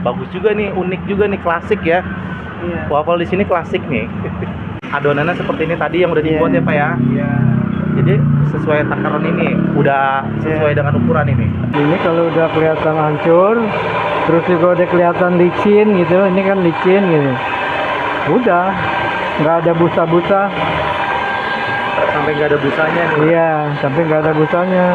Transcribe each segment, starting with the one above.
bagus juga nih, unik juga nih, klasik ya. Iya. Waffle di sini klasik nih. Adonannya seperti ini tadi yang udah dibuat ya Pak ya. Iya. Jadi sesuai takaran ini, udah sesuai dengan ukuran ini. Ini kalau udah kelihatan hancur, terus juga udah kelihatan licin gitu, ini kan licin gitu. Udah, nggak ada busa-busa. Sampai nggak ada busanya nih. Iya, sampai nggak ada busanya.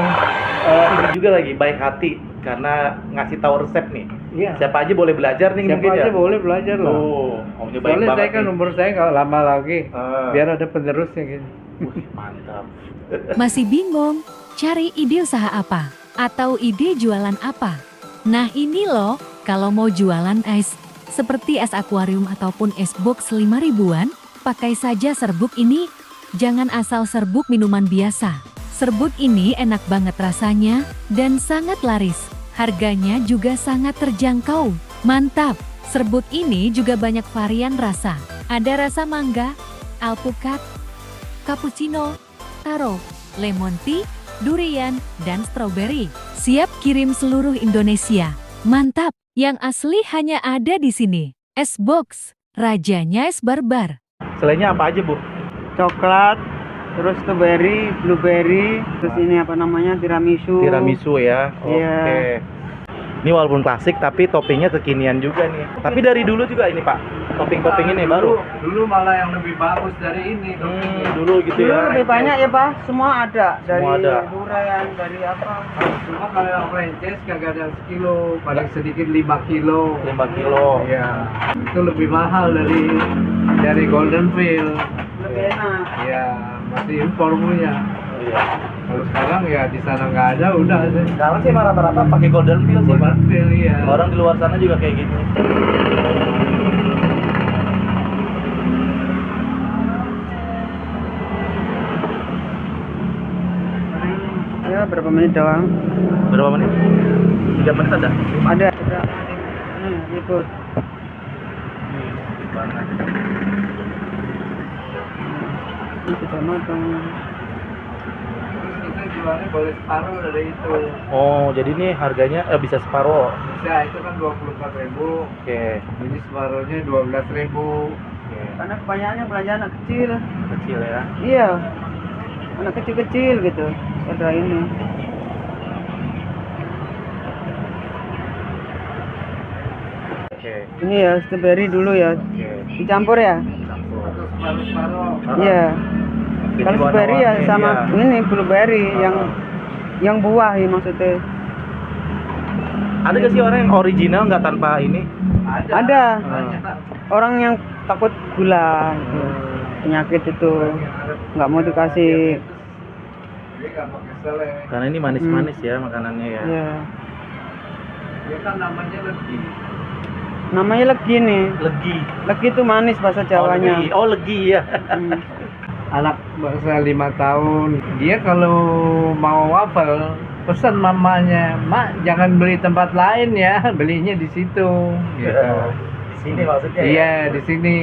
Ini juga lagi baik hati karena ngasih tahu resep nih. Iya. Siapa aja boleh belajar nih Siapa mungkin aja ya. boleh belajar loh. Oh, omnya baik Soalnya banget. saya kan nih. umur saya nggak lama lagi, Ah. biar ada penerusnya gitu. Wih, mantap. Masih bingung? Cari ide usaha apa? Atau ide jualan apa? Nah ini loh, kalau mau jualan es, seperti es akuarium ataupun es box 5 ribuan, pakai saja serbuk ini. Jangan asal serbuk minuman biasa. Serbuk ini enak banget rasanya, dan sangat laris. Harganya juga sangat terjangkau. Mantap! Serbuk ini juga banyak varian rasa. Ada rasa mangga, alpukat, cappuccino, taro, lemon tea, durian, dan strawberry. Siap kirim seluruh Indonesia. Mantap! Yang asli hanya ada di sini. Es box, rajanya es barbar. Selainnya apa aja Bu? Coklat, terus strawberry, blueberry, terus ini apa namanya, tiramisu. Tiramisu ya. Oke. Iya. Ini walaupun klasik tapi toppingnya kekinian juga nih. Tapi dari dulu juga ini Pak. Topping-topping ini baru. Dulu malah yang lebih bagus dari ini. Dulu gitu Dulu ya. lebih banyak ya Pak, semua ada. Dari Semua ada. durian, dari apa. Cuma kalau yang franchise kagak ada sekilo, paling sedikit 5 kilo. 5 kilo. Iya, itu lebih mahal dari Golden Field. Lebih enak. Iya, masih impor punya. Iya. Kalau sekarang ya di sana nggak ada, udah sih. Sekarang sih emang rata-rata pakai golden field sih Pak. Golden Field iya. Orang di luar sana juga kayak gitu. Ya berapa menit doang? Berapa menit? 3 menit ada? Ada. Ikut. Ini sudah matang. Kita jualnya boleh separuh dari itu. Oh, jadi nih harganya bisa separuh. Bisa, itu kan 24.000. Oke. Ini separuhnya 12.000. Oke. Karena kebanyakannya belanja anak kecil. Kecil ya. Iya. Anak kecil-kecil gitu. Ada ini. Oke. Ini ya strawberry dulu ya. Oke. Dicampur ya? Campur. Iya. Jadi Kalau strawberry ya warna-warni, sama iya. ini blueberry yang buah ya maksudnya. Ada gak sih orang yang original nggak tanpa ini? Ada. Orang yang takut gula, gitu. Penyakit itu nggak mau dikasih. Karena ini manis-manis ya makanannya ya. Ya. Dia kan namanya legi. Namanya legi nih. Legi. Legi itu manis bahasa Jawanya. Oh, legi ya. Hmm. Anak bangsa 5 tahun. Dia kalau mau waffle pesan mamanya, "Mak, jangan beli tempat lain ya, belinya di situ." Gitu. Di sini maksudnya ya. Iya, di sini.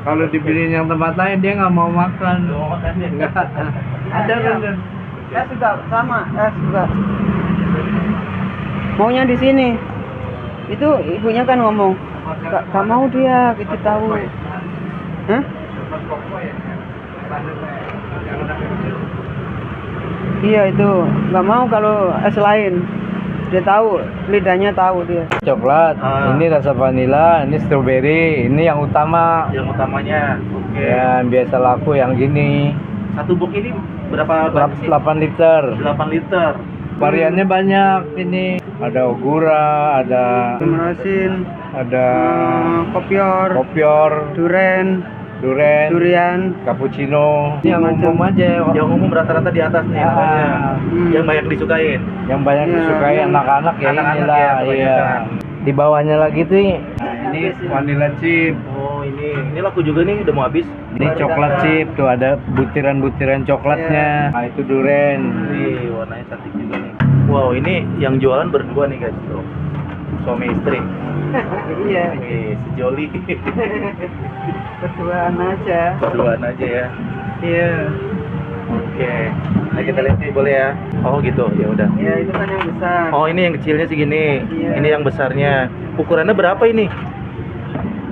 Kalau dibeliin yang tempat lain dia nggak mau makan. Nggak mau makan ya? Nggak. Ada kan? Saya juga sama, saya juga. Maunya di sini. Itu ibunya kan ngomong, "Gak mau dia, gitu tahu." Hah? Iya itu, nggak mau kalau es lain. Dia tahu, lidahnya tahu dia. Coklat, ini rasa vanila, ini strawberry, ini yang utama. Yang utamanya. Oke. Yang biasa laku yang gini. Satu box ini berapa banyak sih? 8 liter. 8 liter. Variannya banyak ini. Ada ogura, ada merasin, ada kopior, durian, cappuccino. Yang umum aja. Yang umum rata-rata di atas nih namanya. Yang banyak disukain. Yang banyak disukai anak-anak ya Anak-anak inilah, ya, iya. kebanyakan. Di bawahnya lagi tuh ini vanilla chip. Oh, ini laku juga nih, udah mau habis. Ini coklat chip tuh, ada butiran-butiran coklatnya. Nah, itu durian. Wih, warnanya cantik juga nih. Wow, ini yang jualan berdua nih guys, tuh. Suami istri. Iya. Wih, sejoli. Berduaan aja. Berduaan aja ya. Iya. Oke. Nah, kita lihat nih boleh ya. Oh gitu, ya udah. Ya itu kan yang besar. Oh ini yang kecilnya segini, Iya. ini yang besarnya. Ukurannya berapa ini?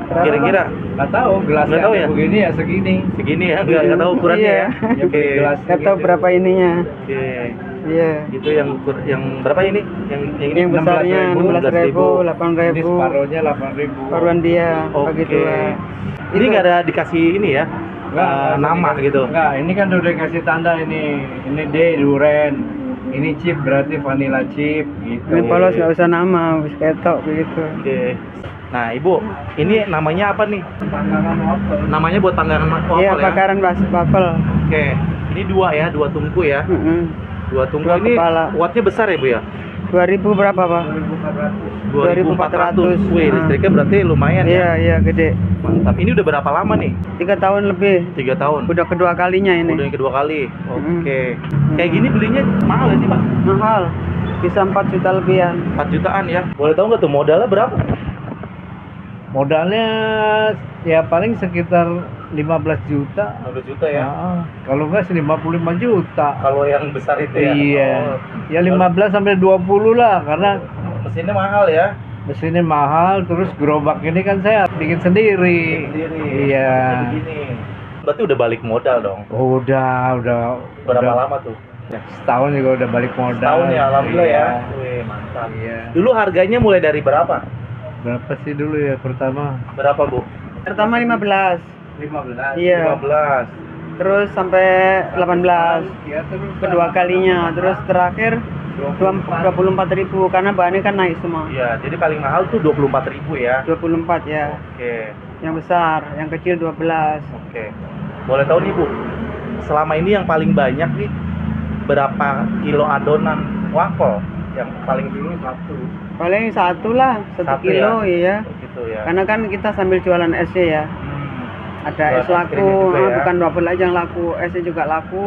Berapa, Kira-kira? Nggak tahu gelasnya Nggak tahu ya? begini ya segini. Segini ya, nggak tahu ukurannya Iya. ya. Ya, Oke. gelas. Nggak tahu berapa ininya. Oke. Iya. Itu yang berapa ini? Yang ini Yang besarnya 16.000, 16.000. Ini 8.000. separuhnya 8.000. Paruan dia Oke. bagi dua. Ini Itu. nggak ada dikasih ini ya? Nama gitu. Enggak, ini kan udah kasih tanda ini. Ini D durian. Ini chip berarti vanilla chip gitu. Ini polos nggak usah nama, wis ketok begitu. Oke. Nah, Ibu, ini namanya apa nih? Panggangan waffle. Namanya buat panggangan waffle Iya, ya? bakaran waffle. Oke. Ini dua ya, dua tungku ya. Dua tungku Dua ini kepala. wattnya besar ya, Bu ya? 2000 berapa, Pak? 2400. Wih, Ah. listriknya berarti lumayan ya. Iya, gede. Mantap. Ini udah berapa lama nih? 3 tahun lebih. 3 tahun. Udah kedua kalinya ini. Udah yang kedua kali. Oke. Kayak gini belinya mahal gak sih, Pak? Mahal. Bisa 4 juta lebihan. 4 jutaan ya. Boleh tahu nggak tuh modalnya berapa? Modalnya ya paling sekitar 15 juta. 15 juta ya. Nah, kalau enggak 55 juta. Kalau yang besar itu ya. Iya. Oh. Ya 15 sampai 20 lah karena Mesinnya mahal ya. mesinnya mahal, terus gerobak ini kan saya bikin sendiri. Iya. Begini. Berarti udah balik modal dong. Udah Berapa udah lama tuh? setahun juga udah balik modal. Tahun ya, alhamdulillah Iya. ya. Wih, mantap. Iya. Dulu harganya mulai dari berapa? Berapa sih dulu ya pertama? Berapa, Bu? Pertama 15. 15. Iya. 15. Terus sampai 18. Ya, terus Kedua kalinya. Terus terakhir 24.000 karena bahannya kan naik semua. Iya, jadi paling mahal tuh 24.000 ya. 24 ya. Oke. Yang besar, yang kecil 12. Oke. Boleh tahu nih, Bu, selama ini yang paling banyak nih berapa kilo adonan waffle? Yang paling dulu satu. Paling satu lah, 1 Satu kilo ya? iya. Gitu ya. Karena kan kita sambil jualan esnya ya. Ada Jualan es laku, krimnya juga ya? bukan waffle aja yang laku, esnya juga laku.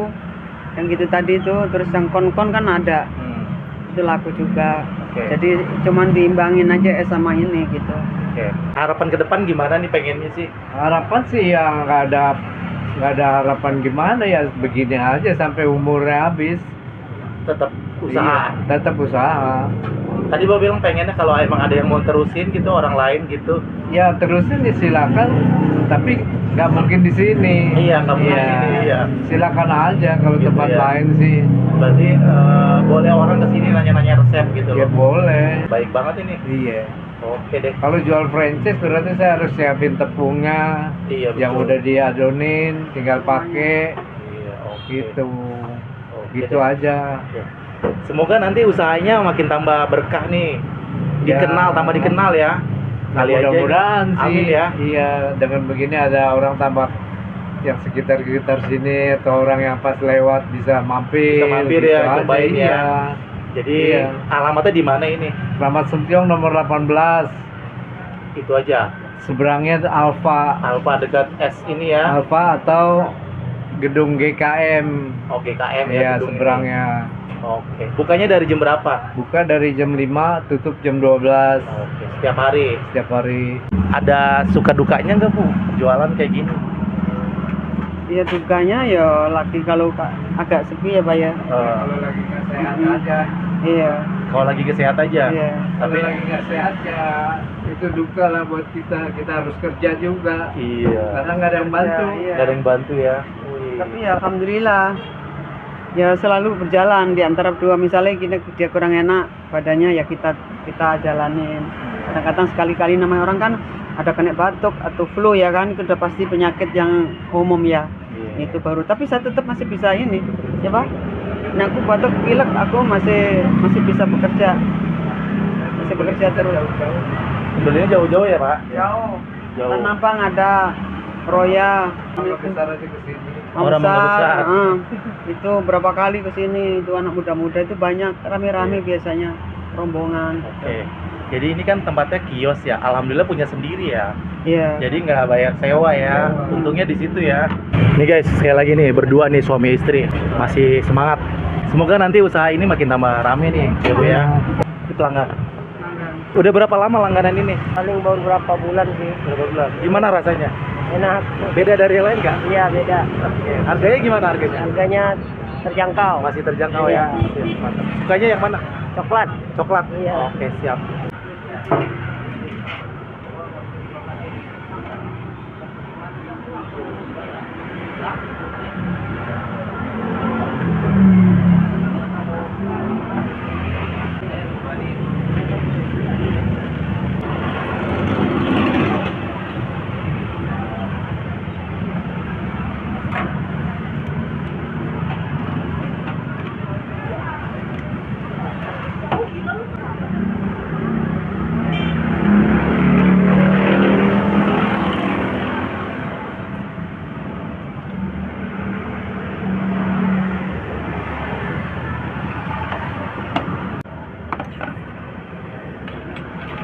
Yang gitu tadi tuh, terus yang kon-kon kan ada, itu laku juga. Oke. Jadi cuman diimbangin aja es sama ini gitu. Oke. Harapan ke depan gimana nih pengennya sih? harapan sih ya nggak ada harapan gimana ya begini aja sampai umurnya habis. Tetap usaha. Iya, tetap usaha. Tadi Bapak bilang pengennya kalau emang ada yang mau terusin gitu orang lain gitu. Ya terusin ya silakan, tapi nggak mungkin di sini. Iya, nggak mungkin di sini, iya. Silakan aja kalau Gitu tempat ya. lain sih. Berarti boleh orang kesini nanya-nanya resep gitu Ya loh. boleh. Baik banget ini. Iya. Oke deh. Kalau jual franchise berarti saya harus siapin tepungnya, Iya, yang betul. udah diadonin, tinggal pakai Iya, oke. gitu. Oke Gitu deh. aja. Ya. Semoga nanti usahanya makin tambah berkah nih. Ya. Tambah dikenal ya. Kali aja. Mudah-mudahan sih. Amin ya. Iya, dengan begini ada orang tambah yang sekitar sini atau orang yang pas lewat bisa mampir. Bisa mampir gitu ya, aja, cobain ya. iya. Jadi Iya. alamatnya di mana ini? Selamat Sentiong nomor 18. Itu aja. Seberangnya tuh Alfa. Alfa dekat S ini ya. Alfa atau gedung GKM. Oke, KM ya. Iya, gedung ini. seberangnya. Oke. Bukannya dari jam berapa? Buka dari jam 5, tutup jam 12 Oke, setiap hari. setiap hari. Ada suka dukanya nggak, Bu? Jualan kayak gini? Iya dukanya ya lagi kalau agak sepi ya Pak ya. Kalau lagi nggak sehat aja. Iya. Kalau lagi sehat aja. Iya. Kalau Tapi lagi nggak sehat ya itu duka lah buat kita. Kita harus kerja juga. iya. Karena nggak ada yang bantu. Iya. Nggak ada yang bantu ya. Wih. Tapi ya alhamdulillah ya selalu berjalan di antara dua, misalnya dia kurang enak badannya ya kita jalanin. Kadang-kadang sekali-kali namanya orang kan ada kena batuk atau flu ya kan, itu udah pasti penyakit yang umum ya. Iya. Itu baru, tapi saya tetap masih bisa ini ya Pak. Nah, aku batuk pilek aku masih bisa bekerja terus. Sebenarnya jauh-jauh ya, Pak? Jauh. Jauh. Kan Nampang ada Roya, Kalau besar aja ke sini. Orang Mangga Besar. itu berapa kali ke sini, itu anak muda-muda itu banyak, rame-rame biasanya rombongan. Oke. Jadi ini kan tempatnya kios ya. Alhamdulillah punya sendiri ya. Iya. Jadi nggak bayar sewa ya. Untungnya di situ ya. Nih guys, sekali lagi nih berdua nih suami istri masih semangat. Semoga nanti usaha ini makin tambah rame nih, ya Bu ya. Ini pelanggan. Udah berapa lama langganan ini? Paling baru berapa bulan sih. Berapa bulan? Gimana rasanya? Enak. Beda dari yang lain nggak? Iya beda. Oke. Harganya gimana harganya? Harganya terjangkau. Masih terjangkau Iya. ya. Sip, mantap. Sukanya yang mana? Coklat. Coklat. Iya. Oke, siap.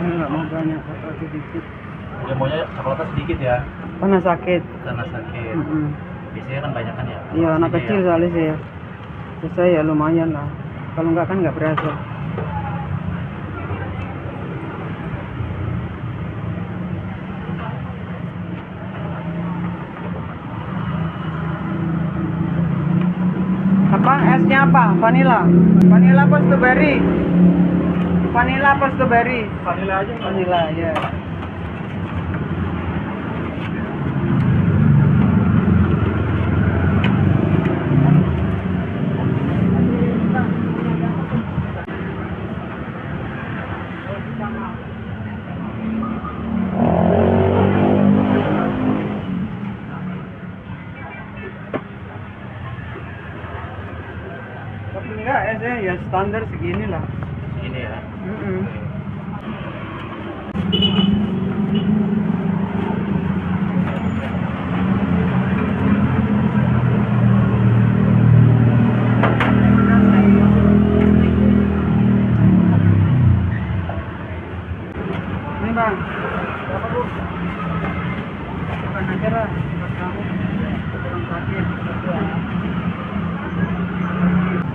Enggak mau banyak, coklat sedikit. Dia maunya coklatnya sedikit ya, Karena sakit. karena sakit. Mm-mm. Biasanya kan banyak kan ya. Iya anak Pastinya kecil ya. soalnya sih ya. Terus saya lumayan lah. Kalau enggak kan nggak berasa. Apa esnya apa? Vanilla. Vanilla apa strawberry? Vanilla apa strawberry? Vanilla aja. Vanilla ya. Tapi enggak esnya ya standar segini lah. Ini ya. Mm-mm. Ini bang, berapa bu? Bukan aja lah, buat kamu. Orang sakit.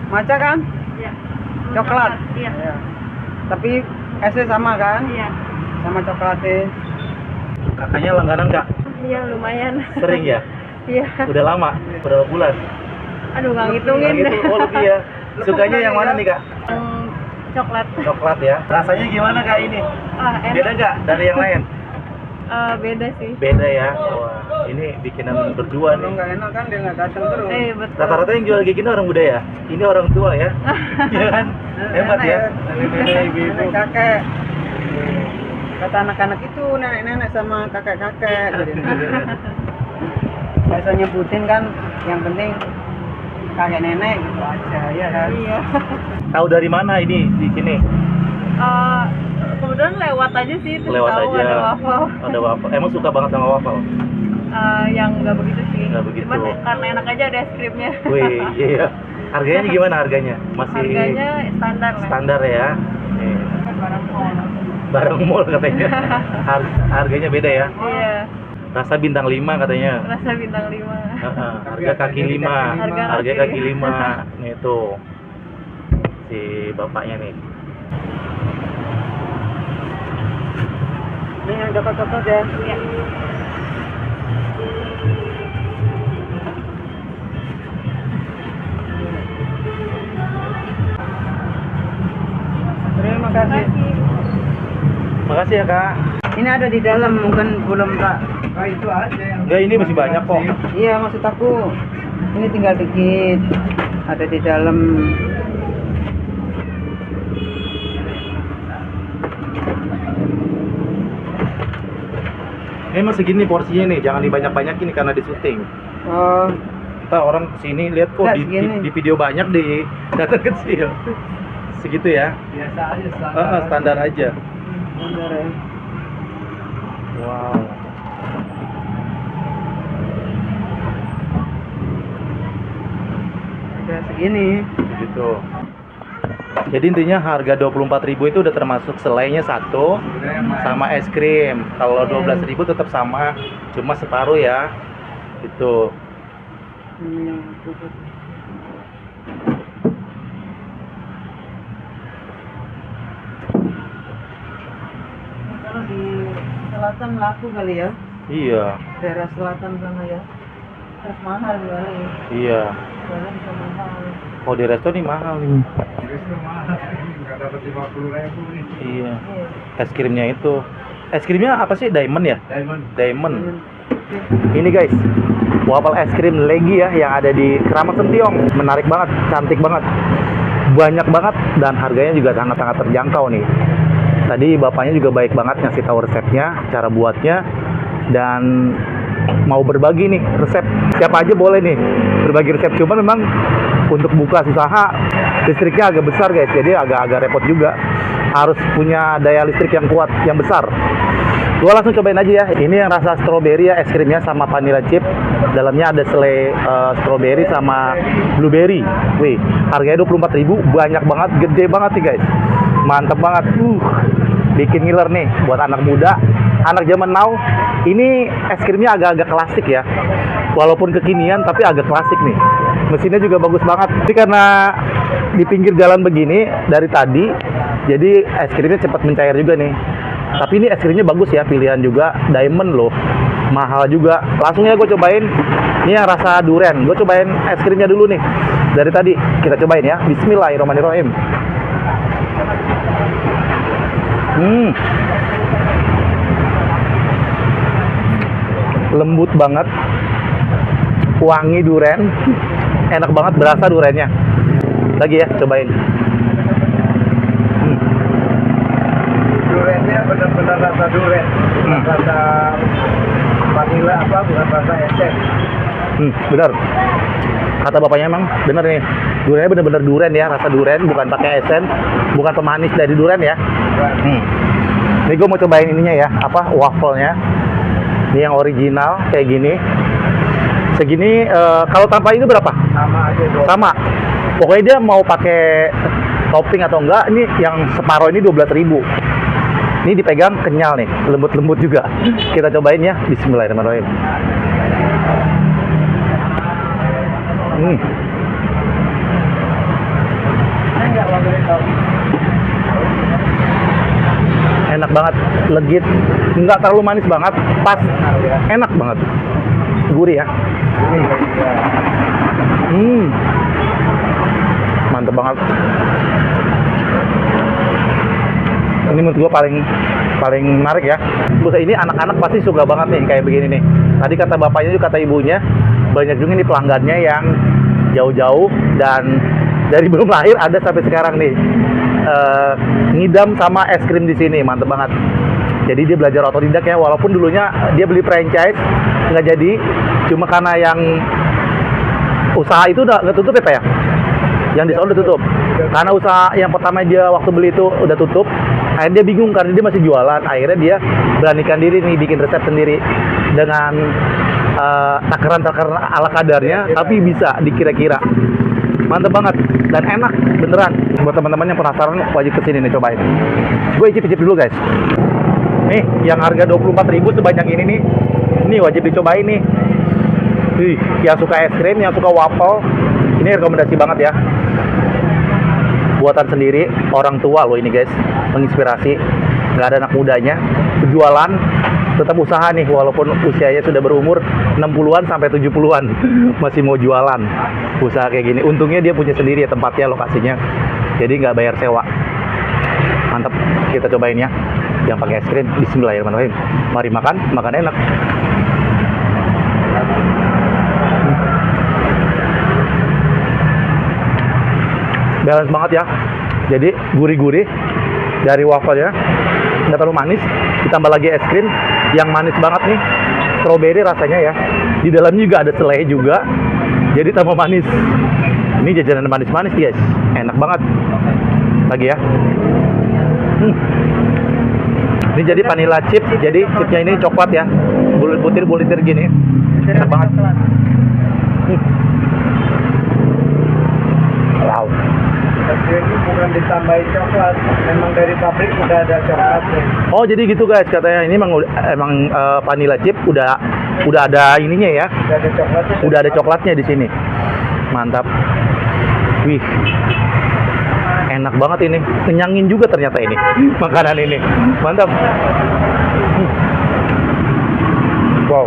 Maca kan? Iya. Coklat. Iya. Iya. Tapi esnya sama kan? Iya. Sama coklatnya. Kakaknya langganan nggak? Iya lumayan. Sering ya? Iya. Udah lama? Berapa bulan? Aduh nggak ngitungin Nah, deh. gitu. Oh lebih ya. Sukanya yang mana nih kak? Coklat. Coklat ya. Rasanya gimana kak ini? Enak. Beda nggak dari yang lain? Beda sih. Beda ya. Wah ini bikinan berdua Kalau nih. nggak enak kan dia nggak datang terus. Betul. Rata-rata yang jual kayak gini orang muda ya. Ini orang tua ya. Iya kan? Hebat ya. Nenek-nenek, ibu-ibu. Nenek kakek. Kata anak-anak itu nenek-nenek sama kakek-kakek. Biasa nyebutin kan yang penting kakek nenek gitu aja ya kan. Iya. Tahu dari mana ini di sini? Kemudian lewat aja sih terus Lewat tahu aja. ada waffle. Ada waffle. Emang suka banget sama waffle? Yang nggak begitu sih. Nggak begitu. Cuman karena enak aja ada es krimnya. Wih, iya. Harganya gimana harganya? Masih Harganya standar lah. standar ya? Nih, Barang mall. barang mall katanya. Harganya beda ya? Iya. Rasa bintang 5 katanya. Rasa bintang 5. Heeh, harga kaki 5. Harga kaki 5. Nih tuh. Si bapaknya nih. Ini yang coklat-coklat ya. Iya. Terima kasih. Makasih ya kak. Ini ada di dalam mungkin belum tak. Itu aja yang. Enggak ini masih banyak kok. Iya maksud aku ini tinggal dikit ada di dalam. Ini masih segini porsinya nih, jangan dibanyak-banyakin karena di syuting. Oh Ntar orang kesini lihat kok Nggak, di, segini. di video banyak di data kecil. Segitu ya? Biasa aja standar. Standar aja. bener ya. Wow. Udah segini. Gitu. Jadi intinya harga 24.000 itu udah termasuk selainya satu sama es krim. Kalau 12.000 tetap sama, cuma separuh ya. Itu. Kalau di selatan laku kali ya. Iya, daerah selatan sana ya. Terus mahal jualnya. iya. Jualnya bisa mahal. Oh, di resto nih mahal nih. Itu mahal, nggak dapat 50.000 nih. Iya. Es krimnya itu. Es krimnya apa sih? Diamond ya? Diamond. Diamond. Ini guys, waffle es krim Legi ya yang ada di Keramat Sentiong. Menarik banget, cantik banget. Banyak banget dan harganya juga sangat-sangat terjangkau nih. Tadi bapaknya juga baik banget ngasih tahu resepnya, cara buatnya, dan mau berbagi nih resep. Siapa aja boleh nih berbagi resep. Cuma memang untuk buka usaha listriknya agak besar guys, jadi agak repot juga. Harus punya daya listrik yang kuat, yang besar. Gua langsung cobain aja ya. Ini yang rasa strawberry ya, es krimnya sama vanilla chip. Dalamnya ada selai strawberry sama blueberry. Wih, harganya 24.000, banyak banget, gede banget sih guys. Mantep banget. Bikin ngiler nih buat anak muda, anak zaman now. Ini es krimnya agak-agak klasik ya. Walaupun kekinian tapi agak klasik nih. Mesinnya juga bagus banget. Tapi karena di pinggir jalan begini dari tadi, jadi es krimnya cepat mencair juga nih. Tapi ini es krimnya bagus ya, pilihan juga diamond loh, mahal juga. Langsung ya gue cobain. Ini yang rasa durian. Gue cobain es krimnya dulu nih. Dari tadi kita cobain ya. Bismillahirrahmanirrahim. Lembut banget, wangi durian, enak banget, berasa duriannya. Lagi ya, cobain. Duriannya benar-benar rasa durian, bukan rasa vanilla apa, bukan rasa esen. Bener. Kata bapaknya emang bener nih. Duriannya bener-bener durian ya, rasa durian, bukan pakai esen, bukan pemanis dari durian ya. Ini gue mau cobain ininya ya, apa waffle-nya. Ini yang original kayak gini. Segini kalau tanpa ini berapa? Sama aja dong. Sama. Pokoknya dia mau pakai topping atau enggak, ini yang separuh ini 12.000. Ini dipegang kenyal nih, lembut-lembut juga. Kita cobain ya. Bismillahirrahmanirrahim. Enak banget, legit, nggak terlalu manis banget, pas, enak banget, gurih ya. Mantep banget. Ini menurut gue paling menarik ya. Terus ini anak-anak pasti suka banget nih kayak begini nih. Tadi kata bapaknya juga kata ibunya, banyak juga nih pelanggannya yang jauh-jauh dan dari belum lahir ada sampai sekarang nih. Ngidam sama es krim di sini, mantep banget. Jadi dia belajar otodidak ya, walaupun dulunya dia beli franchise nggak jadi, cuma karena yang usaha itu udah nggak tutup ya Pak ya, yang di sana udah tutup. Karena usaha yang pertama dia waktu beli itu udah tutup, akhirnya dia bingung karena dia masih jualan. Akhirnya dia beranikan diri nih bikin resep sendiri dengan takaran-takaran ala kadarnya, tapi bisa dikira-kira. Mantep banget dan enak beneran. Buat teman-teman yang penasaran wajib kesini nih, cobain. Gue icip dulu guys. Nih yang harga 24.000 sebanyak ini nih, ini wajib dicobain nih. Yang suka es krim, yang suka waffle, ini rekomendasi banget ya. Buatan sendiri, orang tua loh ini guys, menginspirasi. Nggak ada anak mudanya, berjualan, tetap usaha nih, walaupun usianya sudah berumur 60-an sampai 70-an, masih mau jualan, usaha kayak gini. Untungnya dia punya sendiri ya tempatnya, lokasinya, jadi nggak bayar sewa. Mantap, kita cobain ya, yang pakai es krim. Bismillahirrahmanirrahim. Mari makan enak. Balance banget ya, jadi gurih-gurih dari waffle-nya, nggak terlalu manis, ditambah lagi es krim yang manis banget nih, strawberry rasanya ya. Di dalamnya juga ada selai juga, jadi tambah manis. Ini jajanan manis-manis guys, enak banget. Lagi ya. Ini jadi vanilla chip, jadi chipnya ini coklat ya, bulir-bulir gini, enak banget. Wow. Ini bukan ditambahin coklat, memang dari pabrik udah ada coklatnya. Oh jadi gitu guys, katanya ini emang vanilla chip udah ada ininya ya, udah ada coklatnya di sini. Mantap. Wih, enak banget ini, kenyangin juga ternyata ini makanan ini, mantap. Wow.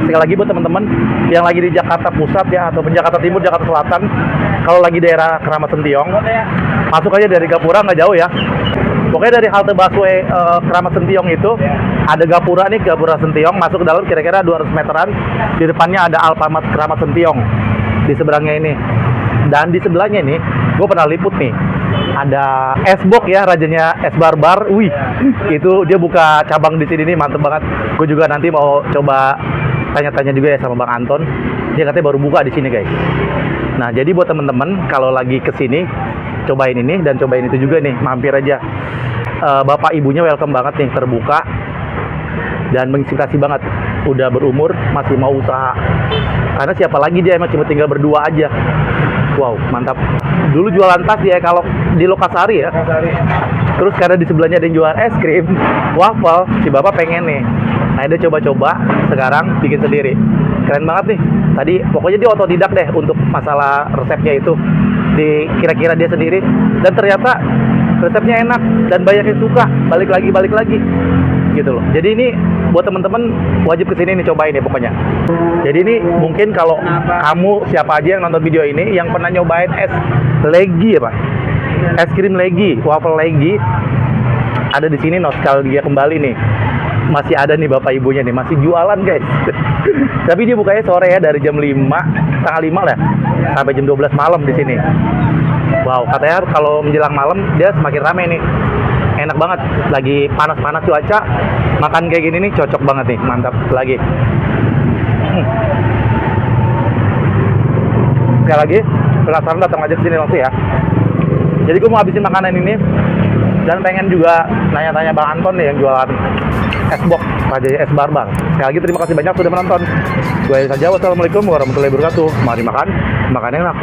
Sekali lagi buat teman-teman yang lagi di Jakarta Pusat ya, ataupun Jakarta Timur, Jakarta Selatan, kalau lagi daerah Keramat Sentiong, masuk aja dari Gapura, nggak jauh ya. Pokoknya dari halte busway Keramat Sentiong itu ada Gapura nih, Gapura Sentiong, masuk ke dalam kira-kira 200 meteran. Di depannya ada Alfamart Keramat Sentiong di seberangnya ini. Dan di sebelahnya ini, gue pernah liput nih, ada Esbok ya, rajanya Es Barbar. Wih, itu dia buka cabang di sini nih, mantep banget. Gue juga nanti mau coba tanya-tanya juga ya sama Bang Anton. Dia katanya baru buka di sini guys. Nah, jadi buat temen-temen kalau lagi kesini, cobain ini dan cobain itu juga nih, mampir aja. Bapak ibunya welcome banget nih, terbuka dan menginspirasi banget. Udah berumur masih mau usaha. Karena siapa lagi dia, emang cuma tinggal berdua aja. Wow, mantap. Dulu jualan tas dia kalau di Lokasari ya. Terus karena di sebelahnya ada yang jual es krim, waffle, si bapak pengen nih. Nah, dia coba-coba, sekarang bikin sendiri. Keren banget nih. Tadi pokoknya dia otodidak deh untuk masalah resepnya itu. Kira-kira dia sendiri. Dan ternyata resepnya enak dan banyak yang suka. Balik lagi. Gitu loh. Jadi ini buat teman-teman wajib kesini nih, cobain ya pokoknya. Jadi ini mungkin kalau kamu siapa aja yang nonton video ini yang pernah nyobain es legi ya Pak, es krim legi, waffle legi, ada di sini nostalgia kembali nih. Masih ada nih bapak ibunya nih, masih jualan guys. Tapi dia bukanya sore ya, dari jam 5, setengah 5 lah, sampai jam 12 malam di sini. Wow, katanya kalau menjelang malam dia semakin rame nih. Enak banget, lagi panas-panas cuaca, makan kayak gini nih cocok banget nih, mantap lagi. Sekali lagi, penasaran datang aja ke sini langsung ya. Jadi gue mau habisin makanan ini dan pengen juga nanya-tanya Bang Anton nih yang jualan Esbok, Raja Es Barbar. Sekali lagi terima kasih banyak sudah menonton. Gue saja, wassalamualaikum warahmatullahi wabarakatuh. Mari makan enak.